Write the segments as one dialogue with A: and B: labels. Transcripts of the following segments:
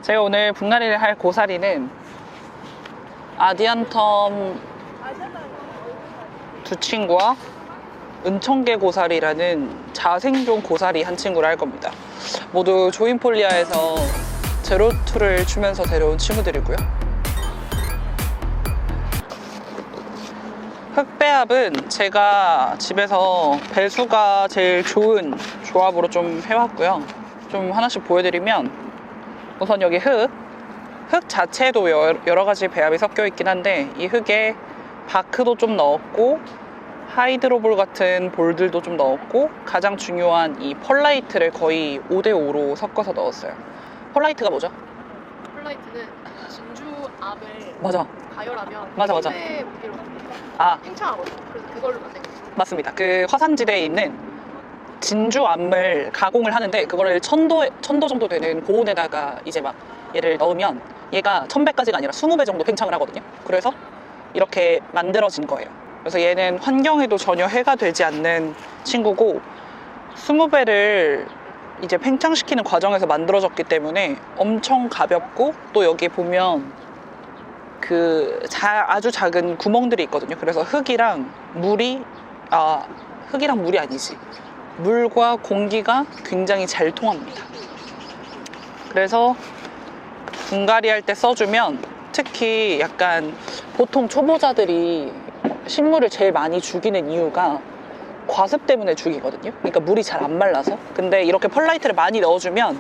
A: 제가 오늘 분갈이를 할 고사리는 아디안텀 두 친구와 은청개 고사리라는 자생종 고사리 한 친구를 할 겁니다. 모두 조인폴리아에서 제로2를 추면서 데려온 친구들이고요. 흑배합은 제가 집에서 배수가 제일 좋은 조합으로 좀 해왔고요. 좀 하나씩 보여드리면, 우선 여기 흙 자체에도 여러 가지 배합이 섞여 있긴 한데, 이 흙에 바크도 좀 넣었고 하이드로볼 같은 볼들도 좀 넣었고, 가장 중요한 이 펄라이트를 거의 5대5로 섞어서 넣었어요. 펄라이트가 뭐죠?
B: 펄라이트는 진주 암을
A: 맞아.
B: 가열하면
A: 맞아.
B: 무기로 팽창하거든요. 그래서 그걸로 만든 거예요.
A: 맞습니다. 그 화산지대에 있는 진주암을 가공을 하는데, 그거를 1000도 정도 되는 고온에다가 이제 막 얘를 넣으면 얘가 1000배까지가 아니라 20배 정도 팽창을 하거든요. 그래서 이렇게 만들어진 거예요. 그래서 얘는 환경에도 전혀 해가 되지 않는 친구고, 20배를 이제 팽창시키는 과정에서 만들어졌기 때문에 엄청 가볍고, 또 여기 보면 아주 작은 구멍들이 있거든요. 그래서 흙이랑 물이 아니지, 물과 공기가 굉장히 잘 통합니다. 그래서 분갈이 할 때 써주면, 특히 약간 보통 초보자들이 식물을 제일 많이 죽이는 이유가 과습 때문에 죽이거든요. 그러니까 물이 잘 안 말라서. 근데 이렇게 펄라이트를 많이 넣어주면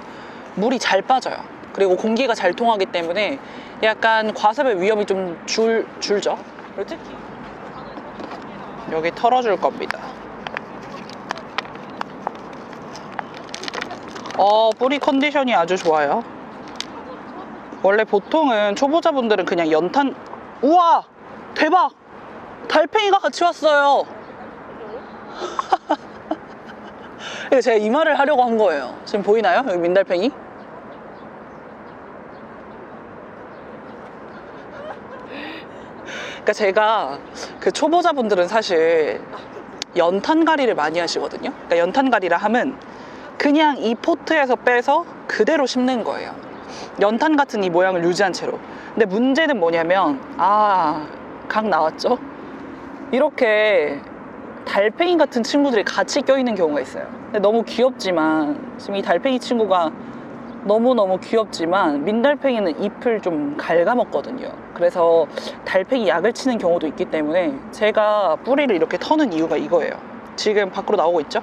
A: 물이 잘 빠져요. 그리고 공기가 잘 통하기 때문에 약간 과습의 위험이 좀 줄죠. 그리고 특히 여기 털어줄 겁니다. 뿌리 컨디션이 아주 좋아요. 원래 보통은 초보자분들은 그냥 연탄. 우와! 대박! 달팽이가 같이 왔어요. 제가 이 말을 하려고 한 거예요. 지금 보이나요? 여기 민달팽이? 그러니까 제가 그 초보자분들은 사실 연탄갈이를 많이 하시거든요. 그러니까 연탄갈이라 하면 그냥 이 포트에서 빼서 그대로 심는 거예요. 연탄 같은 이 모양을 유지한 채로. 근데 문제는 뭐냐면, 각 나왔죠? 이렇게 달팽이 같은 친구들이 같이 껴있는 경우가 있어요. 근데 너무 귀엽지만, 지금 이 달팽이 친구가 너무너무 귀엽지만 민달팽이는 잎을 좀 갉아먹거든요. 그래서 달팽이 약을 치는 경우도 있기 때문에 제가 뿌리를 이렇게 터는 이유가 이거예요. 지금 밖으로 나오고 있죠?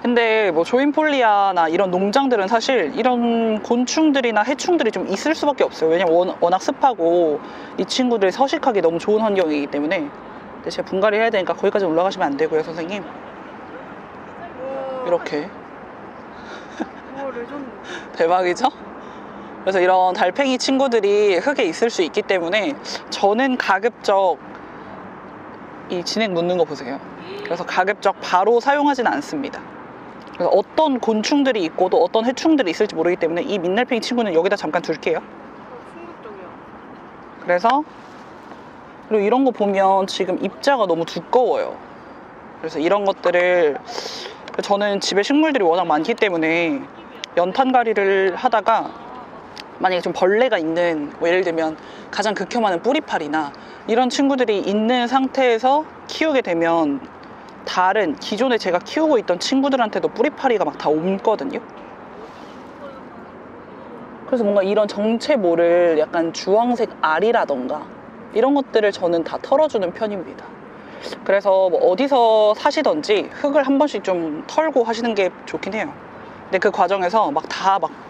A: 근데 뭐 조인폴리아나 이런 농장들은 사실 이런 곤충들이나 해충들이 좀 있을 수밖에 없어요. 왜냐면 워낙 습하고 이 친구들이 서식하기 너무 좋은 환경이기 때문에. 근데 제가 분갈이 해야 되니까 거기까지 올라가시면 안 되고요, 선생님. 이렇게.
B: 레전드.
A: 대박이죠? 그래서 이런 달팽이 친구들이 흙에 있을 수 있기 때문에 저는 가급적 이 진액 묻는 거 보세요. 그래서 가급적 바로 사용하지는 않습니다. 그래서 어떤 곤충들이 있고 또 어떤 해충들이 있을지 모르기 때문에 이 민달팽이 친구는 여기다 잠깐 둘게요.
B: 충격적이야.
A: 그래서 그리고 이런 거 보면 지금 입자가 너무 두꺼워요. 그래서 이런 것들을, 저는 집에 식물들이 워낙 많기 때문에 연탄갈이를 하다가 만약에 좀 벌레가 있는, 뭐 예를 들면 가장 극혐하는 뿌리파리나 이런 친구들이 있는 상태에서 키우게 되면 다른 기존에 제가 키우고 있던 친구들한테도 뿌리파리가 막 다 옮거든요. 그래서 뭔가 이런 정체모를 약간 주황색 알이라던가 이런 것들을 저는 다 털어주는 편입니다. 그래서 뭐 어디서 사시던지 흙을 한 번씩 좀 털고 하시는 게 좋긴 해요. 근데 그 과정에서 막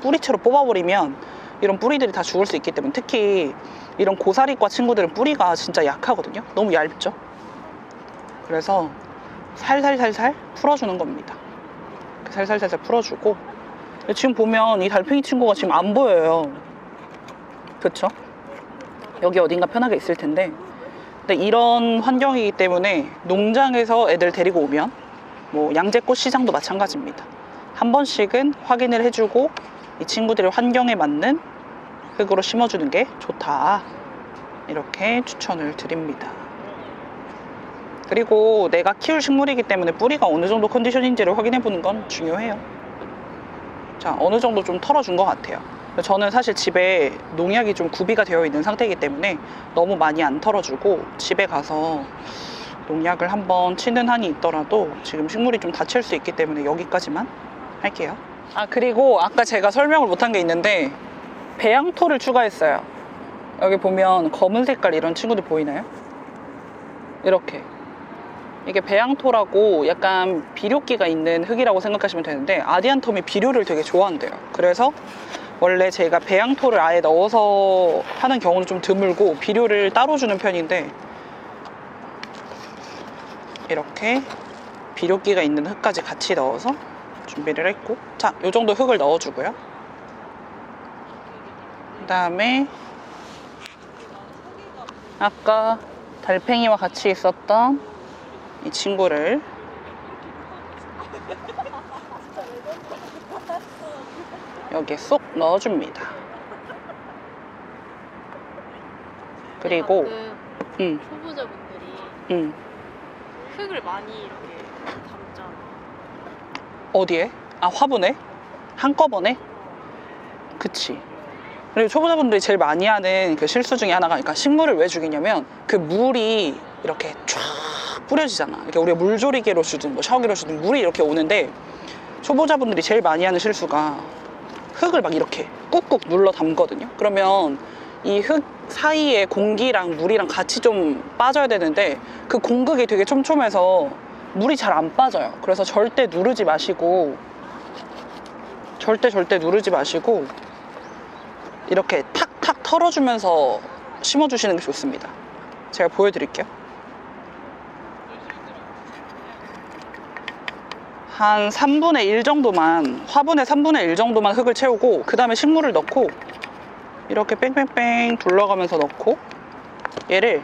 A: 뿌리채로 뽑아버리면 이런 뿌리들이 다 죽을 수 있기 때문에, 특히 이런 고사리과 친구들은 뿌리가 진짜 약하거든요. 너무 얇죠. 그래서 살살살살 풀어주는 겁니다. 살살살살 풀어주고, 지금 보면 이 달팽이 친구가 지금 안 보여요. 그쵸? 여기 어딘가 편하게 있을 텐데, 근데 이런 환경이기 때문에 농장에서 애들 데리고 오면, 뭐 양재꽃 시장도 마찬가지입니다. 한 번씩은 확인을 해주고 이 친구들의 환경에 맞는 흙으로 심어주는 게 좋다, 이렇게 추천을 드립니다. 그리고 내가 키울 식물이기 때문에 뿌리가 어느 정도 컨디션인지를 확인해 보는 건 중요해요. 자, 어느 정도 좀 털어준 것 같아요. 저는 사실 집에 농약이 좀 구비가 되어 있는 상태이기 때문에 너무 많이 안 털어주고 집에 가서 농약을 한번 치는 한이 있더라도 지금 식물이 좀 다칠 수 있기 때문에 여기까지만 할게요. 아, 그리고 아까 제가 설명을 못한 게 있는데 배양토를 추가했어요. 여기 보면 검은 색깔 이런 친구들 보이나요? 이렇게. 이게 배양토라고 약간 비료기가 있는 흙이라고 생각하시면 되는데 아디안텀이 비료를 되게 좋아한대요. 그래서 원래 제가 배양토를 아예 넣어서 하는 경우는 좀 드물고 비료를 따로 주는 편인데 이렇게 비료기가 있는 흙까지 같이 넣어서 준비를 했고, 자, 요 정도 흙을 넣어주고요. 그 다음에 아까 달팽이와 같이 있었던 이 친구를 여기에 쏙 넣어줍니다. 그리고
B: 초보자분들이 흙을 많이 이렇게 담잖아.
A: 어디에? 아, 화분에? 한꺼번에? 그치. 그리고 초보자분들이 제일 많이 하는 그 실수 중에 하나가, 그러니까 식물을 왜 죽이냐면 그 물이 이렇게 쫙 뿌려지잖아. 이렇게 우리가 물조리개로 주든 뭐 샤워기로 주든 물이 이렇게 오는데 초보자분들이 제일 많이 하는 실수가 흙을 막 이렇게 꾹꾹 눌러 담거든요. 그러면 이 흙 사이에 공기랑 물이랑 같이 좀 빠져야 되는데 그 공극이 되게 촘촘해서 물이 잘 안 빠져요. 그래서 절대 누르지 마시고 절대 누르지 마시고 이렇게 탁탁 털어주면서 심어주시는 게 좋습니다. 제가 보여드릴게요. 한 3분의 1 정도만, 화분의 3분의 1 정도만 흙을 채우고 그 다음에 식물을 넣고 이렇게 뺑뺑뺑 둘러가면서 넣고 얘를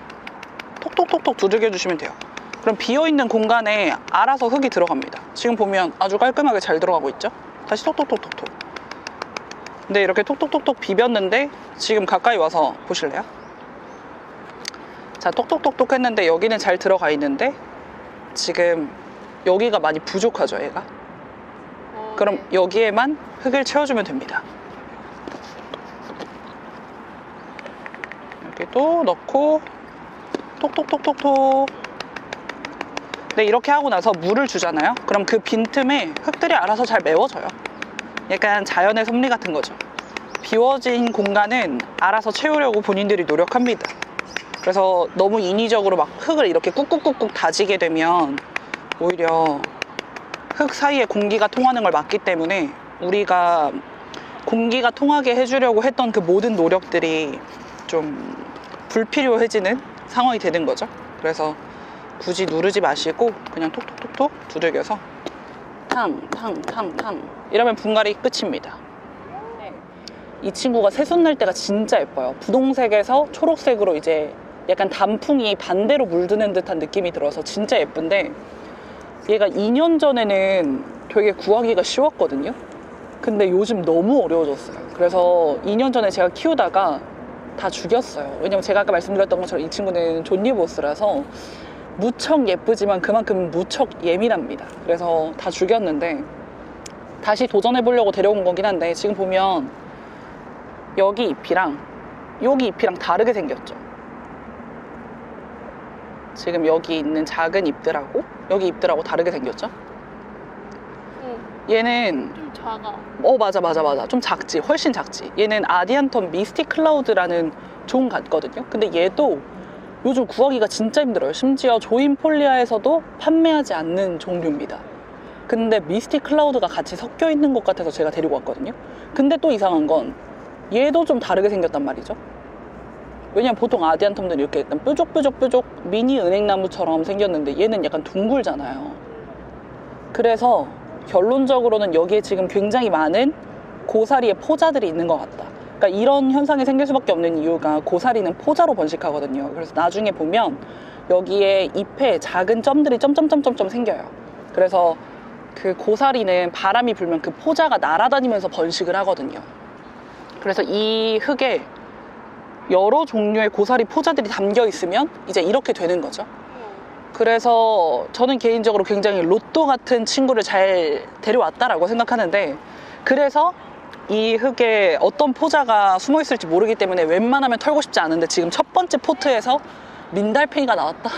A: 톡톡톡톡 두들겨 주시면 돼요. 그럼 비어있는 공간에 알아서 흙이 들어갑니다. 지금 보면 아주 깔끔하게 잘 들어가고 있죠? 다시 톡톡톡톡톡. 근데 이렇게 톡톡톡톡 비볐는데 지금 가까이 와서 보실래요? 자, 톡톡톡톡 했는데 여기는 잘 들어가 있는데 지금 여기가 많이 부족하죠, 얘가? 그럼 여기에만 흙을 채워주면 됩니다. 여기도 넣고 톡톡톡톡톡. 네, 이렇게 하고 나서 물을 주잖아요. 그럼 그 빈틈에 흙들이 알아서 잘 메워져요. 약간 자연의 섭리 같은 거죠. 비워진 공간은 알아서 채우려고 본인들이 노력합니다. 그래서 너무 인위적으로 막 흙을 이렇게 꾹꾹꾹꾹 다지게 되면 오히려 흙 사이에 공기가 통하는 걸 막기 때문에 우리가 공기가 통하게 해주려고 했던 그 모든 노력들이 좀 불필요해지는 상황이 되는 거죠. 그래서 굳이 누르지 마시고 그냥 톡톡톡톡 두들겨서 탕 이러면 분갈이 끝입니다. 이 친구가 새순 날 때가 진짜 예뻐요. 분홍색에서 초록색으로 이제 약간 단풍이 반대로 물드는 듯한 느낌이 들어서 진짜 예쁜데 얘가 2년 전에는 되게 구하기가 쉬웠거든요. 근데 요즘 너무 어려워졌어요. 그래서 2년 전에 제가 키우다가 다 죽였어요. 왜냐면 제가 아까 말씀드렸던 것처럼 이 친구는 존니보스라서 무척 예쁘지만 그만큼 무척 예민합니다. 그래서 다 죽였는데 다시 도전해보려고 데려온 거긴 한데 지금 보면 여기 잎이랑 여기 잎이랑 다르게 생겼죠. 지금 여기 있는 작은 잎들하고 여기 잎들하고 다르게 생겼죠. 얘는
B: 좀 작아.
A: 맞아. 좀 작지. 훨씬 작지. 얘는 아디안텀 미스틱 클라우드라는 종 같거든요. 근데 얘도 요즘 구하기가 진짜 힘들어요. 심지어 조인폴리아에서도 판매하지 않는 종류입니다. 근데 미스틱 클라우드가 같이 섞여 있는 것 같아서 제가 데리고 왔거든요. 근데 또 이상한 건 얘도 좀 다르게 생겼단 말이죠. 왜냐면 보통 아디안텀들은 이렇게 약간 뾰족뾰족 미니 은행나무처럼 생겼는데 얘는 약간 둥글잖아요. 그래서 결론적으로는 여기에 지금 굉장히 많은 고사리의 포자들이 있는 것 같다. 그러니까 이런 현상이 생길 수밖에 없는 이유가 고사리는 포자로 번식하거든요. 그래서 나중에 보면 여기에 잎에 작은 점들이 점점점점점 생겨요. 그래서 그 고사리는 바람이 불면 그 포자가 날아다니면서 번식을 하거든요. 그래서 이 흙에 여러 종류의 고사리 포자들이 담겨 있으면 이제 이렇게 되는 거죠. 그래서 저는 개인적으로 굉장히 로또 같은 친구를 잘 데려왔다라고 생각하는데, 그래서 이 흙에 어떤 포자가 숨어 있을지 모르기 때문에 웬만하면 털고 싶지 않은데 지금 첫 번째 포트에서 민달팽이가 나왔다.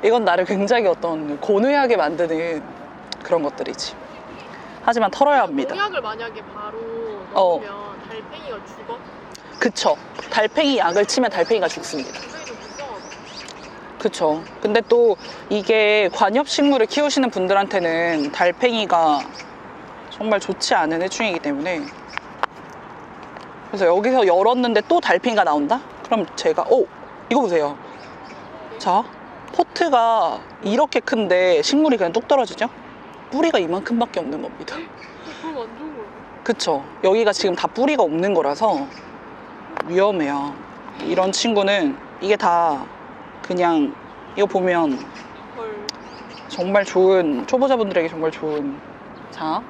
A: 이건 나를 굉장히 어떤 고뇌하게 만드는 그런 것들이지. 하지만 털어야 합니다.
B: 농약을 만약에 바로
A: 어.
B: 넣으면 달팽이가 죽어?
A: 그쵸. 달팽이 약을 치면 달팽이가 죽습니다.
B: 굉장히 좀 불쌍하다.
A: 그쵸. 근데 또 이게 관엽식물을 키우시는 분들한테는 달팽이가 정말 좋지 않은 해충이기 때문에, 그래서 여기서 열었는데 또 달팽이가 나온다? 그럼 제가 이거 보세요. 자, 포트가 이렇게 큰데 식물이 그냥 뚝 떨어지죠? 뿌리가 이만큼밖에 없는 겁니다.
B: 그럼 안 좋은 거야.
A: 그쵸. 여기가 지금 다 뿌리가 없는 거라서 위험해요. 이런 친구는 이게 다 그냥, 이거 보면
B: 헐.
A: 정말 좋은, 초보자분들에게 정말 좋은. 자,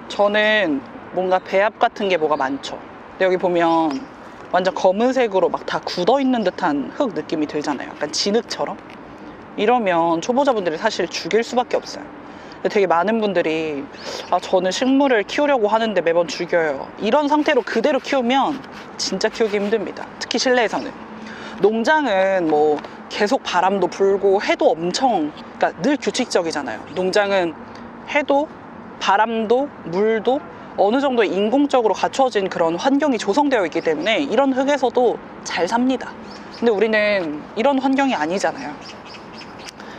A: 저는 뭔가 배합 같은 게 뭐가 많죠. 근데 여기 보면 완전 검은색으로 막 다 굳어 있는 듯한 흙 느낌이 들잖아요. 약간 진흙처럼. 이러면 초보자분들이 사실 죽일 수밖에 없어요. 근데 되게 많은 분들이 저는 식물을 키우려고 하는데 매번 죽여요. 이런 상태로 그대로 키우면 진짜 키우기 힘듭니다. 특히 실내에서는. 농장은 뭐 계속 바람도 불고 해도 엄청, 그러니까 늘 규칙적이잖아요. 농장은 해도 바람도 물도 어느 정도 인공적으로 갖춰진 그런 환경이 조성되어 있기 때문에 이런 흙에서도 잘 삽니다. 근데 우리는 이런 환경이 아니잖아요.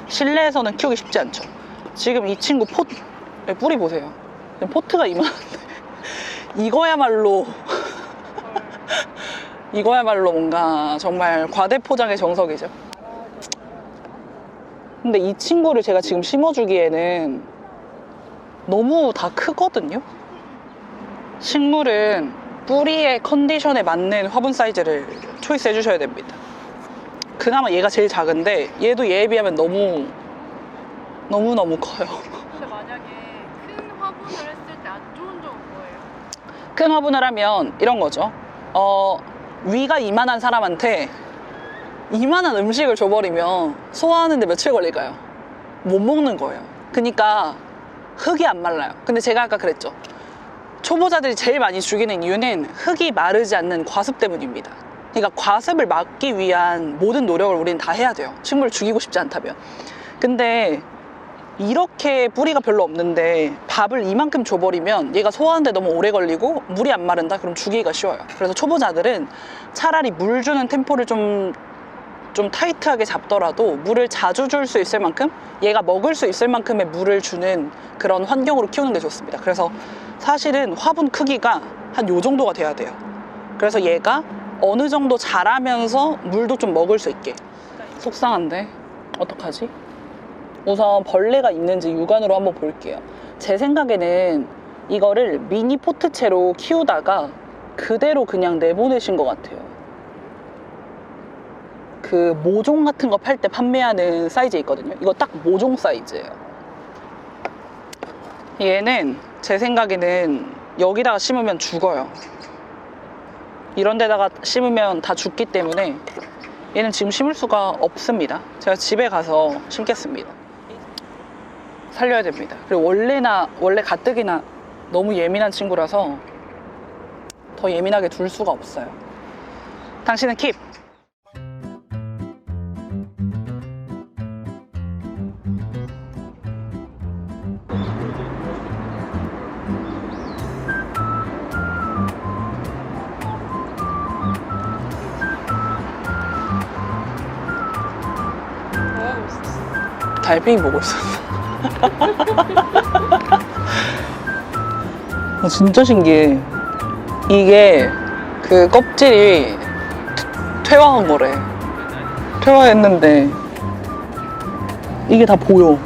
A: 실내에서는 키우기 쉽지 않죠. 지금 이 친구 뿌리 보세요. 포트가 이만한데 이거야말로 이거야말로 뭔가 정말 과대포장의 정석이죠. 근데 이 친구를 제가 지금 심어주기에는 너무 다 크거든요. 식물은 뿌리의 컨디션에 맞는 화분 사이즈를 초이스 해주셔야 됩니다. 그나마 얘가 제일 작은데 얘도 얘에 비하면 너무너무 커요.
B: 근데 만약에 큰 화분을 했을 때 안 좋은 점은 뭐예요?
A: 큰 화분을 하면 이런 거죠. 위가 이만한 사람한테 이만한 음식을 줘버리면 소화하는데 며칠 걸릴까요? 못 먹는 거예요. 그러니까 흙이 안 말라요. 근데 제가 아까 그랬죠. 초보자들이 제일 많이 죽이는 이유는 흙이 마르지 않는 과습 때문입니다. 그러니까 과습을 막기 위한 모든 노력을 우리는 다 해야 돼요. 식물을 죽이고 싶지 않다면. 근데 이렇게 뿌리가 별로 없는데 밥을 이만큼 줘버리면 얘가 소화하는데 너무 오래 걸리고 물이 안 마른다? 그럼 죽이기가 쉬워요. 그래서 초보자들은 차라리 물 주는 템포를 좀 타이트하게 잡더라도 물을 자주 줄 수 있을 만큼, 얘가 먹을 수 있을 만큼의 물을 주는 그런 환경으로 키우는 게 좋습니다. 그래서 사실은 화분 크기가 한 요 정도가 돼야 돼요. 그래서 얘가 어느 정도 자라면서 물도 좀 먹을 수 있게. 속상한데 어떡하지? 우선 벌레가 있는지 육안으로 한번 볼게요. 제 생각에는 이거를 미니 포트채로 키우다가 그대로 그냥 내보내신 것 같아요. 그 모종 같은 거 팔 때 판매하는 사이즈 있거든요. 이거 딱 모종 사이즈예요. 얘는 제 생각에는 여기다가 심으면 죽어요. 이런 데다가 심으면 다 죽기 때문에 얘는 지금 심을 수가 없습니다. 제가 집에 가서 심겠습니다. 살려야 됩니다. 그리고 원래 가뜩이나 너무 예민한 친구라서 더 예민하게 둘 수가 없어요. 당신은 킵! 달팽이 보고 있었어. 진짜 신기해. 이게 그 껍질이 퇴화한 거래. 퇴화했는데 이게 다 보여.